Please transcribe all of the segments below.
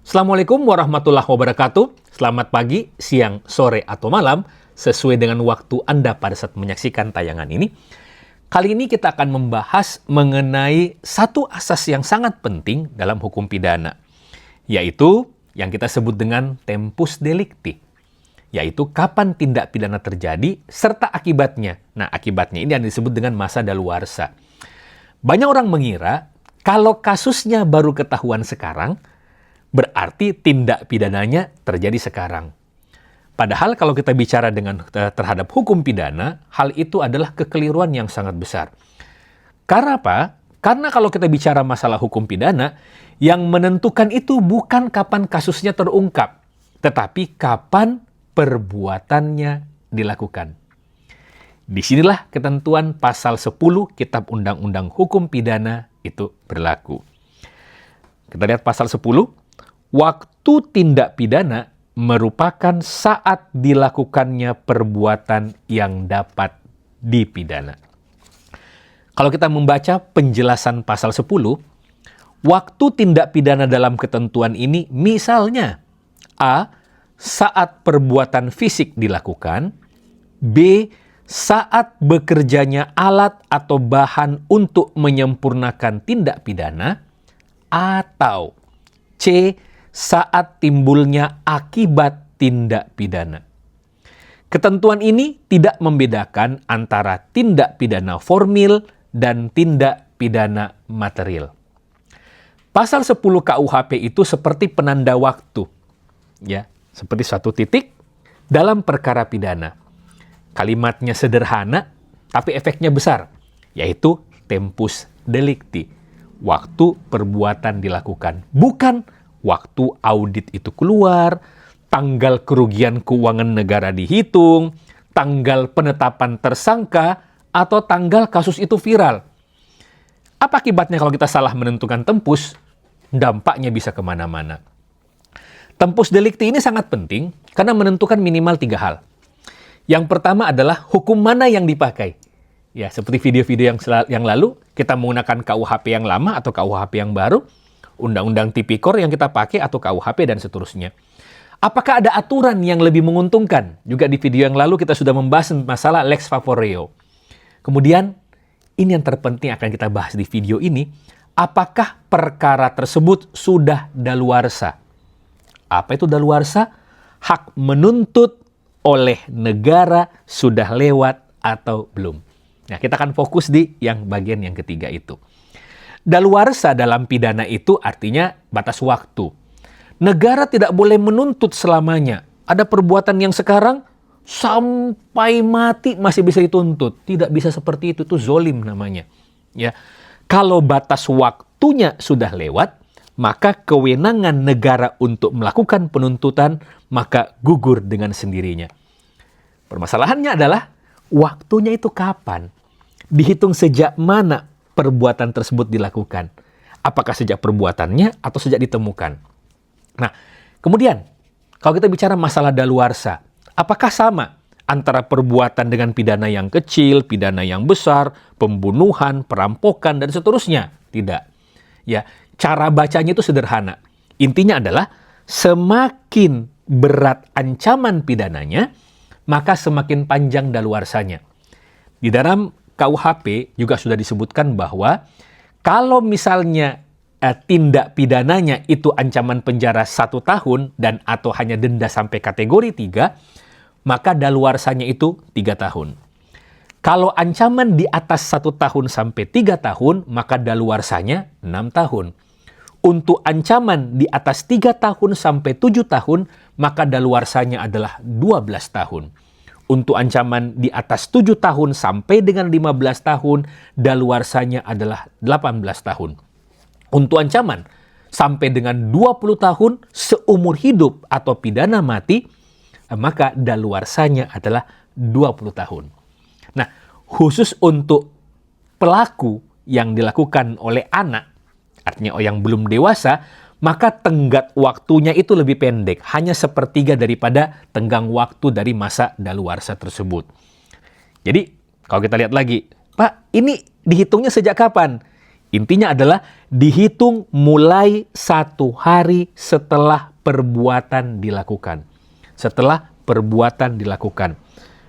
Assalamualaikum warahmatullahi wabarakatuh. Selamat pagi, siang, sore, atau malam, sesuai dengan waktu Anda pada saat menyaksikan tayangan ini. Kali ini kita akan membahas mengenai satu asas yang sangat penting dalam hukum pidana, yaitu yang kita sebut dengan tempus delicti, yaitu kapan tindak pidana terjadi serta akibatnya. Nah, akibatnya ini yang disebut dengan masa daluarsa. Banyak orang mengira kalau kasusnya baru ketahuan sekarang, berarti tindak pidananya terjadi sekarang. Padahal kalau kita bicara terhadap hukum pidana, hal itu adalah kekeliruan yang sangat besar. Karena apa? Karena kalau kita bicara masalah hukum pidana, yang menentukan itu bukan kapan kasusnya terungkap, tetapi kapan perbuatannya dilakukan. Disinilah ketentuan pasal 10 Kitab Undang-Undang Hukum Pidana itu berlaku. Kita lihat pasal 10. Waktu tindak pidana merupakan saat dilakukannya perbuatan yang dapat dipidana. Kalau kita membaca penjelasan pasal 10, waktu tindak pidana dalam ketentuan ini misalnya A. Saat perbuatan fisik dilakukan, B. Saat bekerjanya alat atau bahan untuk menyempurnakan tindak pidana, atau C. Saat timbulnya akibat tindak pidana. Ketentuan ini tidak membedakan antara tindak pidana formil dan tindak pidana material. Pasal 10 KUHP itu seperti penanda waktu, ya, seperti suatu titik dalam perkara pidana. Kalimatnya sederhana, tapi efeknya besar, yaitu tempus delicti, waktu perbuatan dilakukan, bukan waktu audit itu keluar, tanggal kerugian keuangan negara dihitung, tanggal penetapan tersangka, atau tanggal kasus itu viral. Apa akibatnya kalau kita salah menentukan tempus? Dampaknya bisa kemana-mana. Tempus delicti ini sangat penting karena menentukan minimal 3 hal. Yang pertama adalah hukum mana yang dipakai. Ya, seperti video-video yang lalu, kita menggunakan KUHP yang lama atau KUHP yang baru, Undang-Undang Tipikor yang kita pakai atau KUHP dan seterusnya. Apakah ada aturan yang lebih menguntungkan? Juga di video yang lalu kita sudah membahas masalah lex favoreo. Kemudian, ini yang terpenting akan kita bahas di video ini, apakah perkara tersebut sudah daluarsa? Apa itu daluarsa? Hak menuntut oleh negara sudah lewat atau belum. Nah, kita akan fokus di yang bagian yang ketiga itu. Daluarsa dalam pidana itu artinya batas waktu. Negara tidak boleh menuntut selamanya. Ada perbuatan yang sekarang sampai mati masih bisa dituntut. Tidak bisa seperti itu zolim namanya. Ya. Kalau batas waktunya sudah lewat, maka kewenangan negara untuk melakukan penuntutan maka gugur dengan sendirinya. Permasalahannya adalah waktunya itu kapan? Dihitung sejak mana perbuatan tersebut dilakukan? Apakah sejak perbuatannya atau sejak ditemukan? Nah, kemudian kalau kita bicara masalah daluarsa, apakah sama antara perbuatan dengan pidana yang kecil, pidana yang besar, pembunuhan, perampokan, dan seterusnya? Tidak. Ya, cara bacanya itu sederhana. Intinya adalah semakin berat ancaman pidananya, maka semakin panjang daluarsanya. Di dalam KUHP juga sudah disebutkan bahwa kalau misalnya tindak pidananya itu ancaman penjara 1 tahun dan atau hanya denda sampai kategori 3, maka daluarsanya itu 3 tahun. Kalau ancaman di atas 1 tahun sampai 3 tahun, maka daluarsanya 6 tahun. Untuk ancaman di atas 3 tahun sampai 7 tahun, maka daluarsanya adalah 12 tahun. Untuk ancaman di atas 7 tahun sampai dengan 15 tahun, daluarsanya adalah 18 tahun. Untuk ancaman sampai dengan 20 tahun seumur hidup atau pidana mati, maka daluarsanya adalah 20 tahun. Nah, khusus untuk pelaku yang dilakukan oleh anak, artinya yang belum dewasa, maka tenggat waktunya itu lebih pendek, hanya 1/3 daripada tenggang waktu dari masa daluarsa tersebut. Jadi, kalau kita lihat lagi, Pak, ini dihitungnya sejak kapan? Intinya adalah dihitung mulai 1 hari setelah perbuatan dilakukan. Setelah perbuatan dilakukan.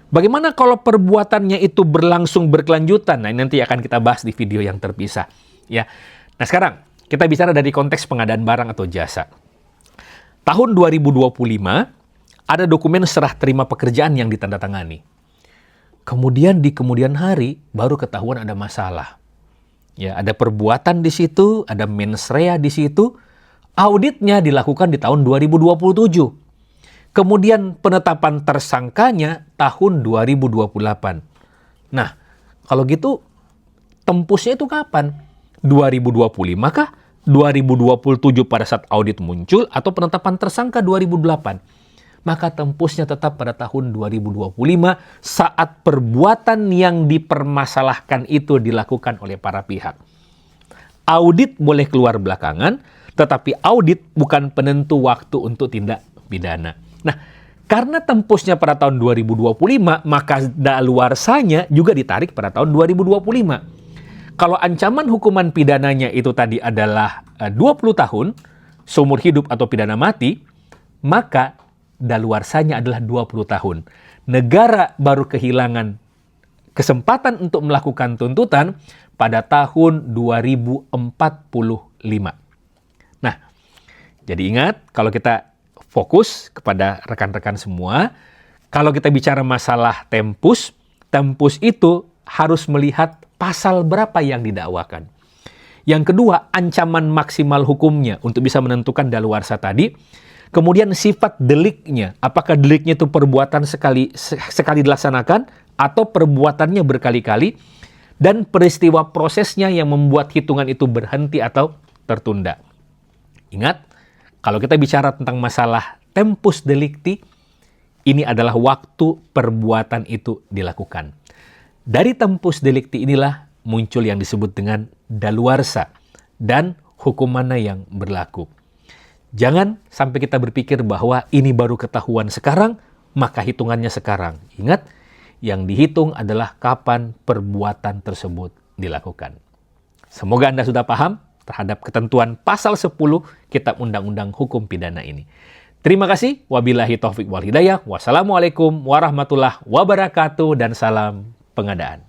Bagaimana kalau perbuatannya itu berlangsung berkelanjutan? Nah, ini nanti akan kita bahas di video yang terpisah. Ya. Nah, sekarang kita bicara dari konteks pengadaan barang atau jasa. Tahun 2025, ada dokumen serah terima pekerjaan yang ditandatangani. Kemudian di kemudian hari, baru ketahuan ada masalah. Ya, ada perbuatan di situ, ada mens rea di situ. Auditnya dilakukan di tahun 2027. Kemudian penetapan tersangkanya tahun 2028. Nah, kalau gitu tempusnya itu kapan? 2025 kah? 2027 pada saat audit muncul atau penetapan tersangka 2008? Maka tempusnya tetap pada tahun 2025 saat perbuatan yang dipermasalahkan itu dilakukan oleh para pihak. Audit boleh keluar belakangan, tetapi audit bukan penentu waktu untuk tindak pidana. Nah, karena tempusnya pada tahun 2025, maka daluarsanya juga ditarik pada tahun 2025. Kalau ancaman hukuman pidananya itu tadi adalah 20 tahun, seumur hidup atau pidana mati, maka daluarsanya adalah 20 tahun. Negara baru kehilangan kesempatan untuk melakukan tuntutan pada tahun 2045. Nah, jadi ingat, kalau kita fokus kepada rekan-rekan semua, kalau kita bicara masalah tempus, tempus itu harus melihat pasal berapa yang didakwakan. Yang kedua, ancaman maksimal hukumnya untuk bisa menentukan daluarsa tadi. Kemudian sifat deliknya, apakah deliknya itu perbuatan sekali dilaksanakan atau perbuatannya berkali-kali, dan peristiwa prosesnya yang membuat hitungan itu berhenti atau tertunda. Ingat, kalau kita bicara tentang masalah tempus delicti, ini adalah waktu perbuatan itu dilakukan. Dari tempus delicti inilah muncul yang disebut dengan daluarsa dan hukum mana yang berlaku. Jangan sampai kita berpikir bahwa ini baru ketahuan sekarang, maka hitungannya sekarang. Ingat, yang dihitung adalah kapan perbuatan tersebut dilakukan. Semoga Anda sudah paham terhadap ketentuan pasal 10 Kitab Undang-Undang Hukum Pidana ini. Terima kasih. Wabillahi taufik wal hidayah. Wassalamualaikum warahmatullahi wabarakatuh dan salam pengadaan.